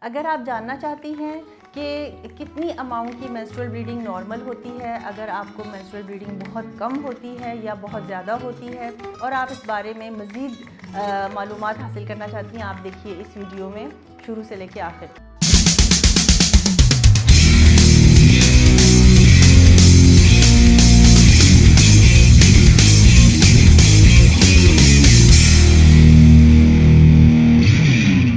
अगर आप जानना चाहती हैं कि कितनी अमाउंट की मेंस्ट्रुअल ब्लीडिंग नॉर्मल होती है, अगर आपको मेंस्ट्रुअल ब्लीडिंग बहुत कम होती है या बहुत ज़्यादा होती है और आप इस बारे में मज़ीद मालूमात हासिल करना चाहती हैं, आप देखिए इस वीडियो में शुरू से लेकर आखिर तक।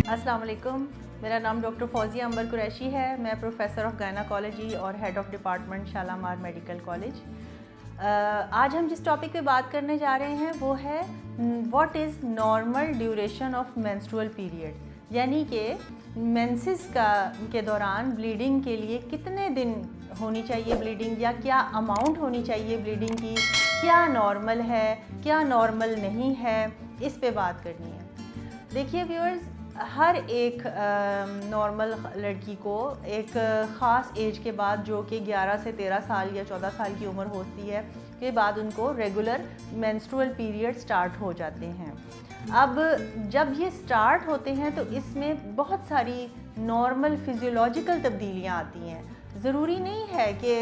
अस्सलाम वालेकुम, मेरा नाम डॉक्टर फौजिया अंबर कुरैशी है। मैं प्रोफेसर ऑफ गायनाकोलॉजी और head of department Shalamar medical college. आज हम जिस टॉपिक पे बात करने जा रहे हैं वो है what is normal duration of menstrual period, यानी कि मेंसेस के दौरान ब्लीडिंग के लिए कितने दिन होनी चाहिए ब्लीडिंग, या क्या अमाउंट होनी चाहिए ब्लीडिंग की, क्या नॉर्मल है क्या नॉर्मल नहीं है, इस पे बात करनी है। देखिए व्यूअर्स, हर एक नॉर्मल लड़की को एक ख़ास एज के बाद, जो कि 11 से 13 साल या 14 साल की उम्र होती है, के बाद उनको रेगुलर मेंस्ट्रुअल पीरियड स्टार्ट हो जाते हैं। अब जब ये स्टार्ट होते हैं तो इसमें बहुत सारी नॉर्मल फिजियोलॉजिकल तब्दीलियाँ आती हैं। ज़रूरी नहीं है कि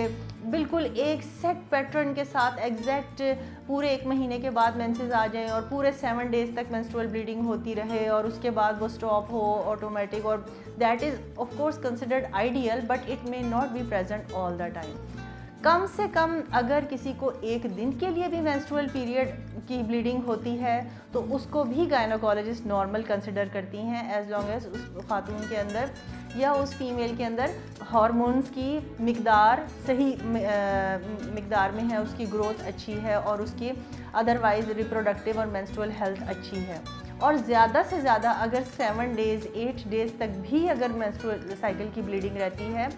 बिल्कुल एक सेट पैटर्न के साथ एग्जैक्ट पूरे 1 महीने के बाद मेंसेस आ जाएं और पूरे 7 डेज़ तक मेंस्ट्रुअल ब्लीडिंग होती रहे और उसके बाद वो स्टॉप हो ऑटोमेटिक, और that is of course considered ideal, but it may not be present all the time. कम से कम अगर किसी को 1 दिन के लिए भी मेंस्ट्रुअल पीरियड की ब्लीडिंग होती है तो उसको भी गायनोकोलॉजिस्ट नॉर्मल कंसिडर करती हैं, एज लॉन्ग एज उस खातून के अंदर या उस फीमेल के अंदर हार्मोन्स की मिकदार सही मिकदार में है, उसकी ग्रोथ अच्छी है और उसकी अदरवाइज रिप्रोडक्टिव और मेंस्ट्रुअल हेल्थ अच्छी है। और ज़्यादा से ज़्यादा अगर 7 डेज़ 8 डेज़ तक भी अगर मेंस्ट्रुअल साइकिल की ब्लीडिंग रहती है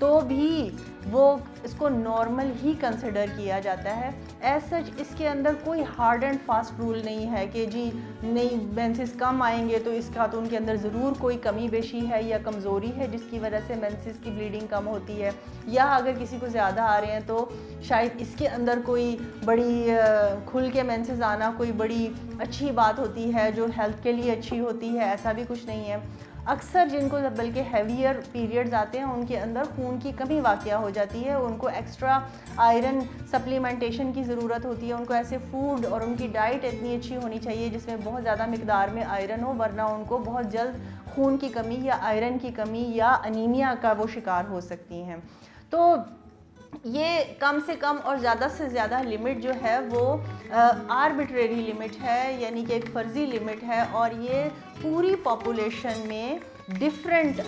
तो भी वो इसको नॉर्मल ही कंसिडर किया जाता है। एज सच इसके अंदर कोई हार्ड एंड फास्ट रूल नहीं है कि जी नहीं मेंसेस कम आएंगे तो इस खातून के अंदर ज़रूर कोई कमी बेशी है या कमज़ोरी है जिसकी वजह से मेंसेस की ब्लीडिंग कम होती है, या अगर किसी को ज़्यादा आ रहे हैं तो शायद इसके अंदर कोई बड़ी खुल के मेंसेस आना कोई बड़ी अच्छी बात होती है जो हेल्थ के लिए अच्छी होती है, ऐसा भी कुछ नहीं है। अक्सर जिनको बल्कि हैवियर पीरियड्स आते हैं उनके अंदर खून की कमी वाक़या हो जाती है, उनको एक्स्ट्रा आयरन सप्लीमेंटेशन की ज़रूरत होती है, उनको ऐसे फूड और उनकी डाइट इतनी अच्छी होनी चाहिए जिसमें बहुत ज़्यादा मिकदार में आयरन हो, वरना उनको बहुत जल्द खून की कमी या आयरन की कमी या अनीमिया का वो शिकार हो सकती हैं। तो ये कम से कम और ज़्यादा से ज़्यादा लिमिट जो है वो आर्बिट्रेरी लिमिट है, यानी कि एक फ़र्ज़ी लिमिट है, और ये पूरी पॉपुलेशन में डिफरेंट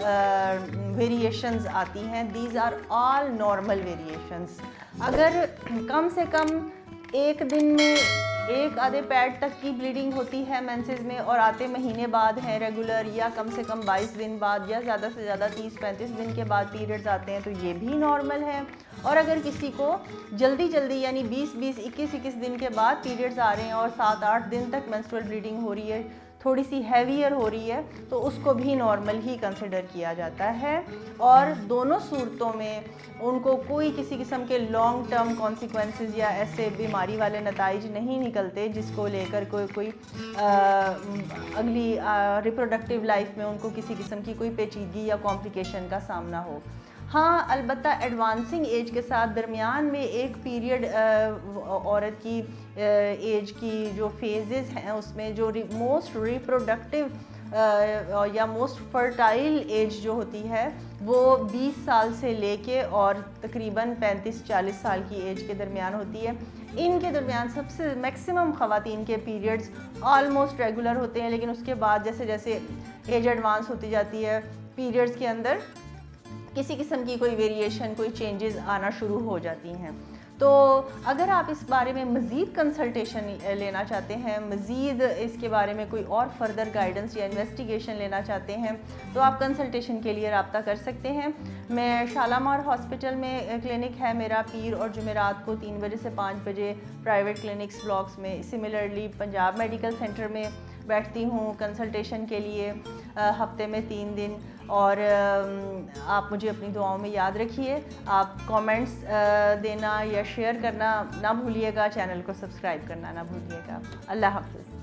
वेरिएशंस आती हैं। These are all normal variations. अगर कम से कम 1 दिन में 1 आधे पैड तक की ब्लीडिंग होती है मेंसेस में और आते महीने बाद है रेगुलर, या कम से कम 22 दिन बाद या ज़्यादा से ज़्यादा 30-35 दिन के बाद पीरियड्स आते हैं तो ये भी नॉर्मल है। और अगर किसी को जल्दी यानी 20-20 21-21 दिन के बाद पीरियड्स आ रहे हैं और 7-8 दिन तक मेंस्ट्रुअल ब्लीडिंग हो रही है, थोड़ी सी हैवियर हो रही है, तो उसको भी नॉर्मल ही कंसिडर किया जाता है। और दोनों सूरतों में उनको कोई किसी किस्म के लॉन्ग टर्म कॉन्सिक्वेंसेस या ऐसे बीमारी वाले नताइज नहीं निकलते जिसको लेकर कोई अगली रिप्रोडक्टिव लाइफ में उनको किसी किस्म की कोई पेचीदगी या कॉम्प्लिकेशन का सामना हो। हाँ, अलबत्ता एडवांसिंग एज के साथ दरमियान में एक पीरियड औरत की एज की जो फेजेस हैं उसमें जो मोस्ट रिप्रोडक्टिव या मोस्ट फर्टाइल एज जो होती है वो 20 साल से लेके और तकरीबन 35-40 साल की एज के दरमियान होती है। इनके दरमियान सबसे मैक्सिमम ख़वातीन के पीरियड्स ऑलमोस्ट रेगुलर होते हैं, लेकिन उसके बाद जैसे जैसे एज एडवांस होती जाती है पीरियड्स के अंदर किसी किस्म की कोई वेरिएशन, कोई चेंजेस आना शुरू हो जाती हैं। तो अगर आप इस बारे में मज़ीद कंसल्टेशन लेना चाहते हैं, मज़ीद इसके बारे में कोई और फर्दर गाइडेंस या इन्वेस्टिगेशन लेना चाहते हैं तो आप कंसल्टेशन के लिए रब्ता कर सकते हैं। मैं शालामार हॉस्पिटल में क्लिनिक है मेरा पीर और जुमेरात को 3 बजे से 5 बजे, प्राइवेट क्लिनिक्स ब्लॉक्स में, सिमिलरली पंजाब मेडिकल सेंटर में बैठती हूँ कंसल्टेशन के लिए हफ्ते में 3 दिन। और आप मुझे अपनी दुआओं में याद रखिए। आप कमेंट्स देना या शेयर करना ना भूलिएगा, चैनल को सब्सक्राइब करना ना भूलिएगा। अल्लाह हाफ़िज़।